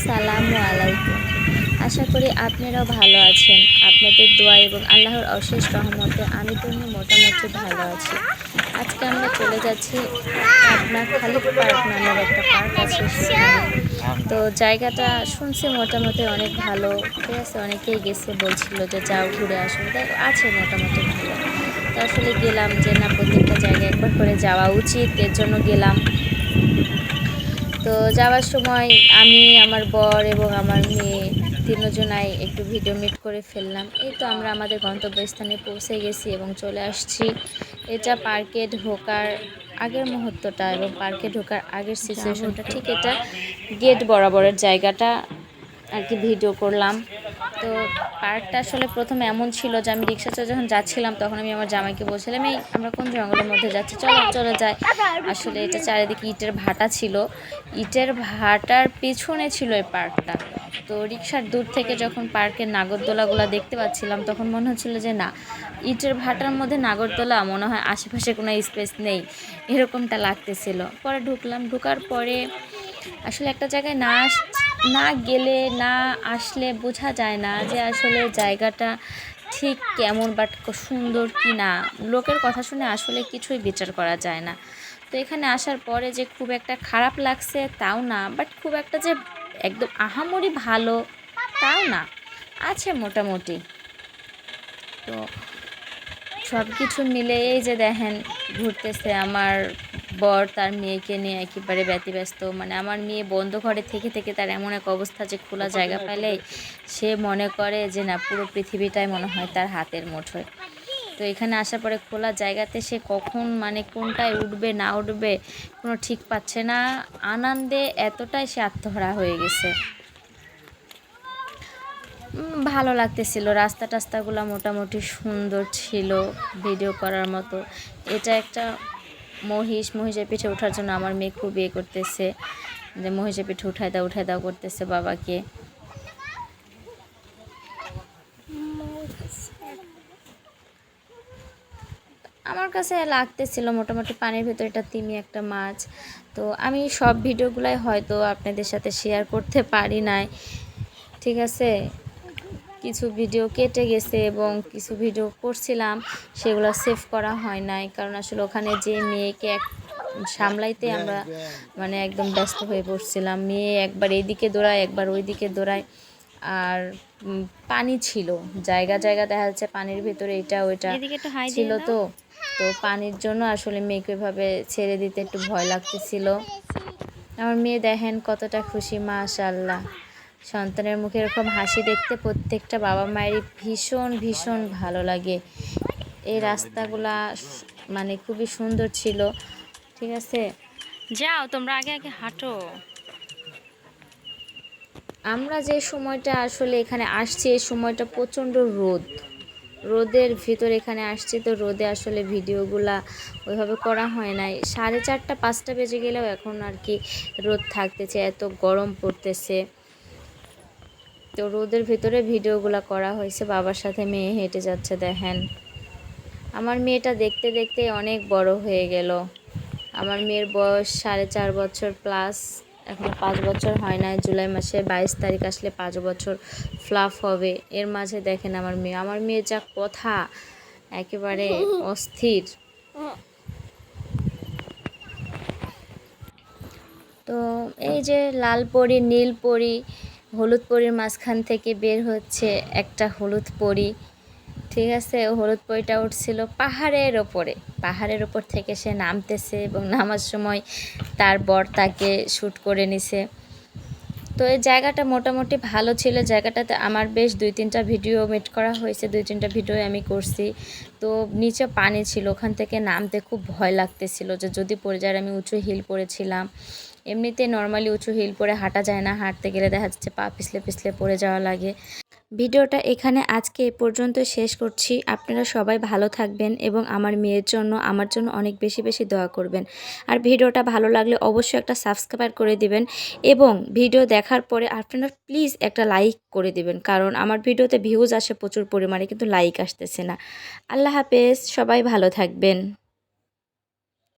আসসালামু আলাইকুম। আশা করি আপনারাও ভালো আছেন। আপনাদের দোয়া এবং আল্লাহর অশেষ রহমতে আমি তো মোটামুটি ভালো আছি। আজকে আমরা চলে যাচ্ছি পাবনা খালিদ পার্ক নামের একটা পার্ক আছে সেখানে। তো জায়গাটা শুনছি মোটামুটি অনেক ভালো, ঠিক আছে। অনেকেই গেছে, বলছিল যে যাও ঘুরে আসো, দেখ আছে মোটামুটি ভালো। তো আসলে গেলাম যে না, প্রত্যেকটা জায়গায় একবার করে যাওয়া উচিত, এর জন্য গেলাম। তো যাওয়ার সময় আমি, আমার বর এবং আমার মেয়ে তিনজনাই একটু ভিডিও মিট করে ফেললাম। এই তো আমরা আমাদের গন্তব্যস্থানে পৌঁছে গেছি এবং চলে আসছি। এটা পার্কে ঢোকার আগের মুহূর্তটা এবং পার্কে ঢোকার আগের সিচুয়েশনটা, ঠিক এটা গেট বরাবরের জায়গাটা আর কি ভিডিও করলাম। তো পার্কটা আসলে প্রথমে এমন ছিল যে আমি রিক্সাতে যখন যাচ্ছিলাম তখন আমি আমার জামাইকে বলছিলাম, এই আমরা কোন জঙ্গলের মধ্যে যাচ্ছি, চলো চলে যাই। আসলে এটা চারিদিকে ইটের ভাটা ছিল, ইটের ভাটার পিছনে ছিল এই পার্কটা। তো রিক্সার দূর থেকে যখন পার্কের নাগরদোলাগুলো দেখতে পাচ্ছিলাম তখন মনে হচ্ছিলো যে না, ইটের ভাটার মধ্যে নাগরদোলা মনে হয় আশেপাশে কোনো স্পেস নেই, এরকমটা লাগতেছিল। পরে ঢুকলাম, ঢুকার পরে আসলে একটা জায়গায় না গেলে না আসলে বোঝা যায় না যে আসলে জায়গাটা ঠিক কেমন, বাট সুন্দর কি না। লোকের কথা শুনে আসলে কিছুই বিচার করা যায় না। তো এখানে আসার পরে যে খুব একটা খারাপ লাগছে তাও না, বাট খুব একটা যে একদম আহামরি ভালো তাও না, আছে মোটামুটি। তো সব কিছু মিলে এই যে দেখেন ঘুরতেছে আমার বর তার মেয়েকে নিয়ে একেবারে ব্যতিব্যস্ত। মানে আমার মেয়ে বন্ধ ঘরে থেকে থেকে তার এমন এক অবস্থা যে খোলা জায়গা পেলেই সে মনে করে যে না, পুরো পৃথিবীটাই মনে হয় তার হাতের মুঠোয়। তো এখানে আসার পরে খোলা জায়গাতে সে কখন মানে কোনটায় উঠবে না উঠবে কোনো ঠিক পাচ্ছে না। আনন্দে এতটাই সে আত্মহারা হয়ে গেছে। ভালো লাগতেছিল, রাস্তা টাস্তাগুলো মোটামুটি সুন্দর ছিল ভিডিও করার মতো। এটা একটা মহিষের পিঠে ওঠার জন্য আমার মেয়ে খুব ইয়ে করতেছে, যে মহিষের পিঠে উঠায় দাও করতেছে বাবাকে। আমার কাছে লাগতেছিল মোটামুটি পানির ভেতর এটা তিমি একটা মাছ। তো আমি সব ভিডিওগুলাই হয়তো আপনাদের সাথে শেয়ার করতে পারি নাই, ঠিক আছে। কিছু ভিডিও কেটে গেছে এবং কিছু ভিডিও করছিলাম সেগুলো সেভ করা হয় নাই, কারণ আসলে ওখানে যে মেয়েকে সামলাইতে আমরা মানে একদম ব্যস্ত হয়ে পড়ছিলাম। মেয়ে একবার এইদিকে দৌড়ায় একবার ওই দিকে দৌড়ায়, আর পানি ছিল জায়গা দেখা যাচ্ছে পানির ভেতরে এটা ওইটা ছিল। তো তো পানির জন্য আসলে মেয়েকে এভাবে ছেড়ে দিতে একটু ভয় লাগতেছিল। আমার মেয়ে দেখেন কতটা খুশি, মাশাআল্লাহ। সন্তানের মুখে এরকম হাসি দেখতে প্রত্যেকটা বাবা মায়েরই ভীষণ ভীষণ ভালো লাগে। এই রাস্তাগুলা মানে খুবই সুন্দর ছিল, ঠিক আছে। যাও তোমরা আগে আগে হাঁটো। আমরা যে সময়টা আসলে এখানে আসছি এই সময়টা প্রচণ্ড রোদের ভিতর এখানে আসছি। তো রোদে আসলে ভিডিওগুলা ওইভাবে করা হয় নাই। 4:30 5টা বেজে গেলেও এখন আর কি রোদ থাকতেছে, এত গরম পড়তেছে। তো রোদের ভিতরে ভিডিওগুলো করা হয়েছে। বাবার সাথে মেয়ে হেঁটে যাচ্ছে দেখেন। আমার মেয়েটা দেখতে দেখতে অনেক বড় হয়ে গেল। আমার মেয়ের বয়স 4.5 বছর প্লাস, এখন 5 বছর হয় না। জুলাই মাসে 22 তারিখ আসলে 5 বছর ফ্লাফ হবে। এর মাঝে দেখেন আমার মেয়ে যা কথা, একেবারে অস্থির। তো এই যে লাল পরি, নীল পরি, হলুদ পরির মাঝখান থেকে বের হচ্ছে একটা হলুদ পরি, ঠিক আছে। হলুদ পরিটা উঠছিল পাহাড়ের ওপর থেকে সে নামতেছে এবং নামার সময় তার বর তাকে শ্যুট করে নিছে। তো এই জায়গাটা মোটামুটি ভালো ছিল। জায়গাটাতে আমার বেশ 2-3টা ভিডিও মেড করা হয়েছে, 2-3টা ভিডিও আমি করছি। তো নিচে পানি ছিল, ওখান থেকে নামতে খুব ভয় লাগতেছিল যে যদি পড়ে যায়। আমি উঁচু হিল পরেছিলাম, এমনিতে নর্মালি উঁচু হিল পরে হাঁটা যায় না, হাঁটতে গেলে দেখা যাচ্ছে পা পিছলে পিছলে পড়ে যাওয়া লাগে। ভিডিওটা এখানে আজকে এ পর্যন্ত শেষ করছি। আপনারা সবাই ভালো থাকবেন এবং আমার মেয়ের জন্য আমার জন্য অনেক বেশি বেশি দোয়া করবেন। আর ভিডিওটা ভালো লাগলে অবশ্যই একটা সাবস্ক্রাইব করে দিবেন এবং ভিডিও দেখার পরে আপনারা প্লিজ একটা লাইক করে দিবেন, কারণ আমার ভিডিওতে ভিউজ আসে প্রচুর পরিমাণে কিন্তু লাইক আসতেছে না। আল্লাহ হাফেজ, সবাই ভালো থাকবেন।